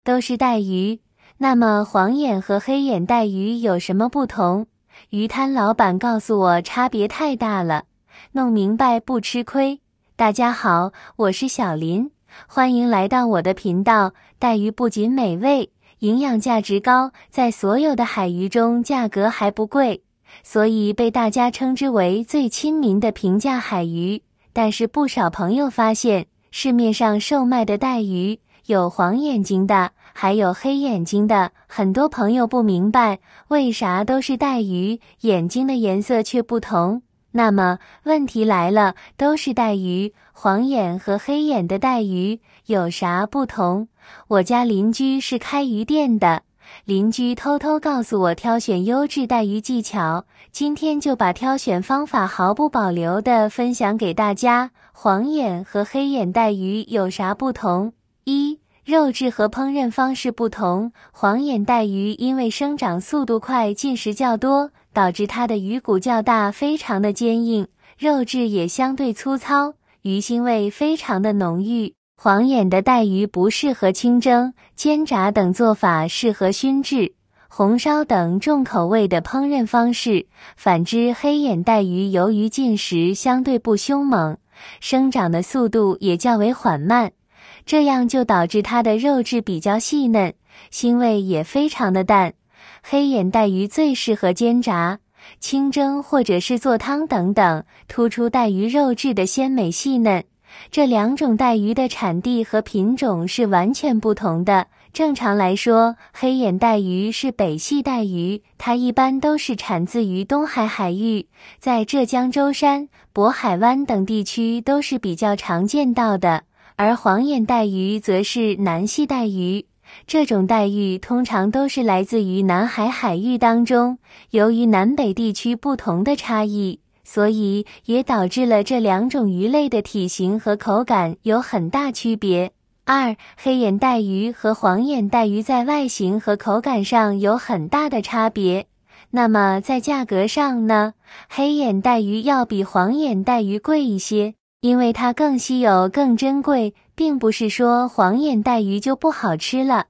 都是带鱼。那么黄眼和黑眼带鱼有什么不同？鱼摊老板告诉我差别太大了，弄明白不吃亏。大家好，我是小林，欢迎来到我的频道。带鱼不仅美味，营养价值高，在所有的海鱼中价格还不贵，所以被大家称之为最亲民的平价海鱼。但是不少朋友发现，市面上售卖的带鱼有黄眼睛的，还有黑眼睛的。很多朋友不明白，为啥都是带鱼，眼睛的颜色却不同？那么问题来了，都是带鱼，黄眼和黑眼的带鱼有啥不同？我家邻居是开鱼店的，邻居偷偷告诉我挑选优质带鱼技巧，今天就把挑选方法毫不保留地分享给大家。黄眼和黑眼带鱼有啥不同？一、肉质和烹饪方式不同。黄眼带鱼因为生长速度快，进食较多，导致它的鱼骨较大，非常的坚硬，肉质也相对粗糙，鱼腥味非常的浓郁。黄眼的带鱼不适合清蒸、煎炸等做法，适合熏制、红烧等重口味的烹饪方式。反之，黑眼带鱼由于进食相对不凶猛，生长的速度也较为缓慢，这样就导致它的肉质比较细嫩，腥味也非常的淡。黑眼带鱼最适合煎炸、清蒸或者是做汤等等，突出带鱼肉质的鲜美细嫩。这两种带鱼的产地和品种是完全不同的。正常来说，黑眼带鱼是北系带鱼，它一般都是产自于东海海域，在浙江舟山、渤海湾等地区都是比较常见到的。而黄眼带鱼则是南系带鱼，这种带鱼通常都是来自于南海海域当中，由于南北地区不同的差异，所以也导致了这两种鱼类的体型和口感有很大区别。二、黑眼带鱼和黄眼带鱼在外形和口感上有很大的差别。那么在价格上呢？黑眼带鱼要比黄眼带鱼贵一些，因为它更稀有、更珍贵，并不是说黄眼带鱼就不好吃了。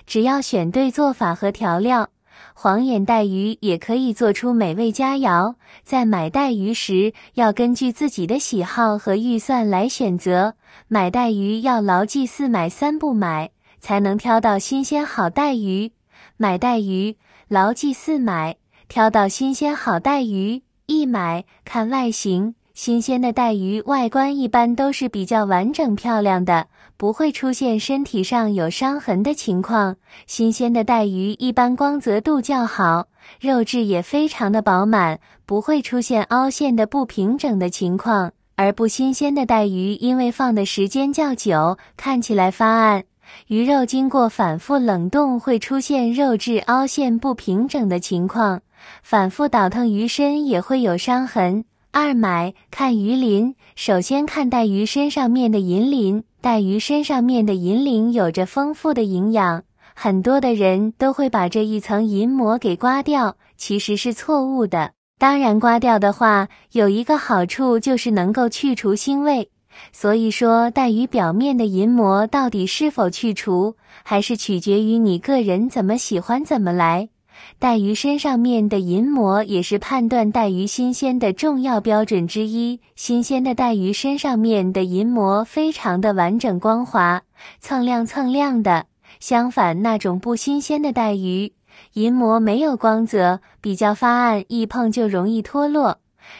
只要选对做法和调料，黄眼带鱼也可以做出美味佳肴。在买带鱼时，要根据自己的喜好和预算来选择。买带鱼要牢记4买3不买，才能挑到新鲜好带鱼。买带鱼，牢记4买，挑到新鲜好带鱼。1买，看外形。新鲜的带鱼外观一般都是比较完整漂亮的，不会出现身体上有伤痕的情况。新鲜的带鱼一般光泽度较好，肉质也非常的饱满，不会出现凹陷的不平整的情况。而不新鲜的带鱼因为放的时间较久，看起来发暗，鱼肉经过反复冷冻会出现肉质凹陷不平整的情况，反复倒腾鱼身也会有伤痕。2买，看鱼鳞。首先看带鱼身上面的银鳞，带鱼身上面的银鳞有着丰富的营养，很多的人都会把这一层银膜给刮掉，其实是错误的。当然刮掉的话，有一个好处就是能够去除腥味，所以说带鱼表面的银膜到底是否去除，还是取决于你个人怎么喜欢怎么来。带鱼身上面的银膜也是判断带鱼新鲜的重要标准之一。新鲜的带鱼身上面的银膜非常的完整光滑，锃亮的。相反，那种不新鲜的带鱼，银膜没有光泽，比较发暗，一碰就容易脱落。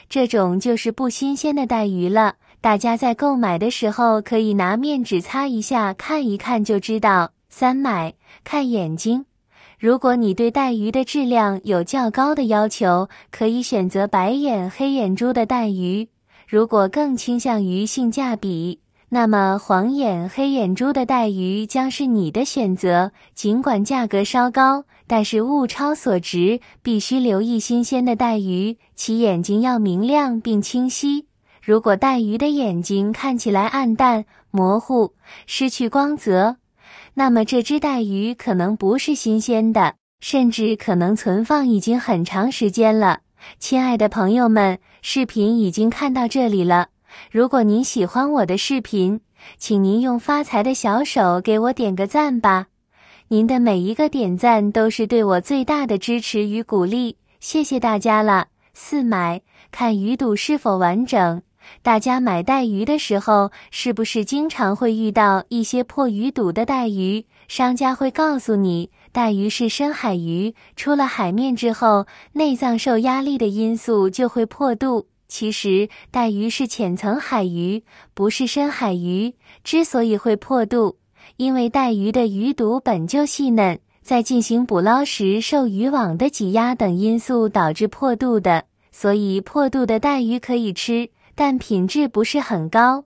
这种就是不新鲜的带鱼了。大家在购买的时候可以拿面纸擦一下，看一看就知道。3买，看眼睛。如果你对带鱼的质量有较高的要求，可以选择白眼、黑眼珠的带鱼。如果更倾向于性价比，那么黄眼、黑眼珠的带鱼将是你的选择。尽管价格稍高，但是物超所值，必须留意新鲜的带鱼，其眼睛要明亮并清晰。如果带鱼的眼睛看起来暗淡、模糊、失去光泽，那么这只带鱼可能不是新鲜的，甚至可能存放已经很长时间了。亲爱的朋友们，视频已经看到这里了。如果您喜欢我的视频，请您用发财的小手给我点个赞吧。您的每一个点赞都是对我最大的支持与鼓励，谢谢大家了。4买，看鱼肚是否完整。大家买带鱼的时候，是不是经常会遇到一些破鱼肚的带鱼？商家会告诉你，带鱼是深海鱼，出了海面之后，内脏受压力的因素就会破肚。其实，带鱼是浅层海鱼，不是深海鱼。之所以会破肚，因为带鱼的鱼肚本就细嫩，在进行捕捞时受渔网的挤压等因素导致破肚的，所以破肚的带鱼可以吃，但品质不是很高。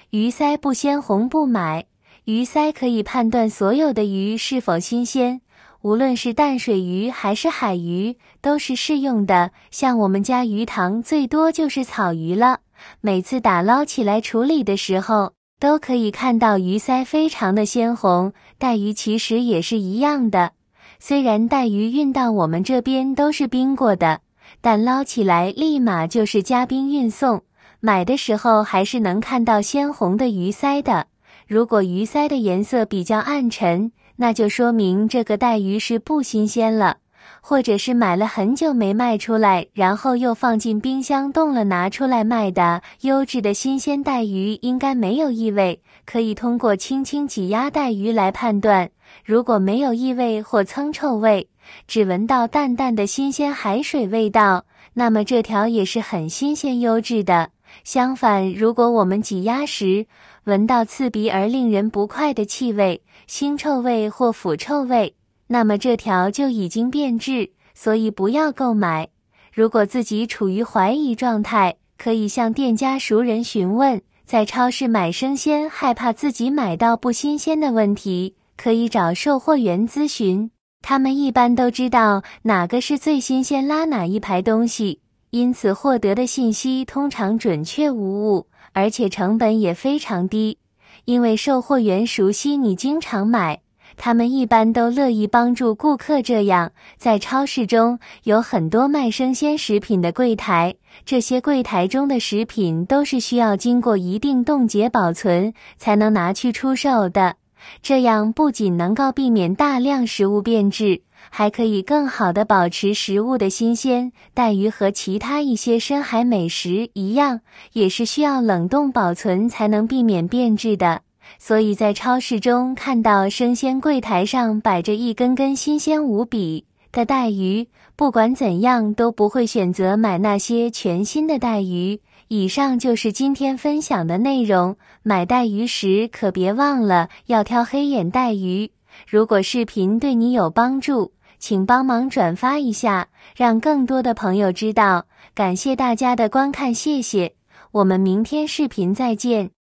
鱼鳃不鲜红不买，鱼鳃可以判断所有的鱼是否新鲜，无论是淡水鱼还是海鱼都是适用的。像我们家鱼塘最多就是草鱼了，每次打捞起来处理的时候，都可以看到鱼鳃非常的鲜红。带鱼其实也是一样的，虽然带鱼运到我们这边都是冰过的，但捞起来立马就是加冰运送，买的时候还是能看到鲜红的鱼鳃的。如果鱼鳃的颜色比较暗沉，那就说明这个带鱼是不新鲜了，或者是买了很久没卖出来，然后又放进冰箱冻了拿出来卖的。优质的新鲜带鱼应该没有异味，可以通过轻轻挤压带鱼来判断。如果没有异味或噌臭味，只闻到淡淡的新鲜海水味道，那么这条也是很新鲜优质的。相反，如果我们挤压时闻到刺鼻而令人不快的气味、腥臭味或腐臭味，那么这条就已经变质，所以不要购买。如果自己处于怀疑状态，可以向店家熟人询问。在超市买生鲜，害怕自己买到不新鲜的问题，可以找售货员咨询，他们一般都知道哪个是最新鲜，拉哪一排东西，因此获得的信息通常准确无误，而且成本也非常低。因为售货员熟悉你经常买，他们一般都乐意帮助顾客。这样，在超市中有很多卖生鲜食品的柜台，这些柜台中的食品都是需要经过一定冻结保存才能拿去出售的。这样不仅能够避免大量食物变质，还可以更好地保持食物的新鲜。带鱼和其他一些深海美食一样，也是需要冷冻保存才能避免变质的。所以在超市中看到生鲜柜台上摆着一根根新鲜无比的带鱼，不管怎样都不会选择买那些全新的带鱼。以上就是今天分享的内容，买带鱼时可别忘了要挑黑眼带鱼。如果视频对你有帮助，请帮忙转发一下，让更多的朋友知道。感谢大家的观看，谢谢。我们明天视频再见。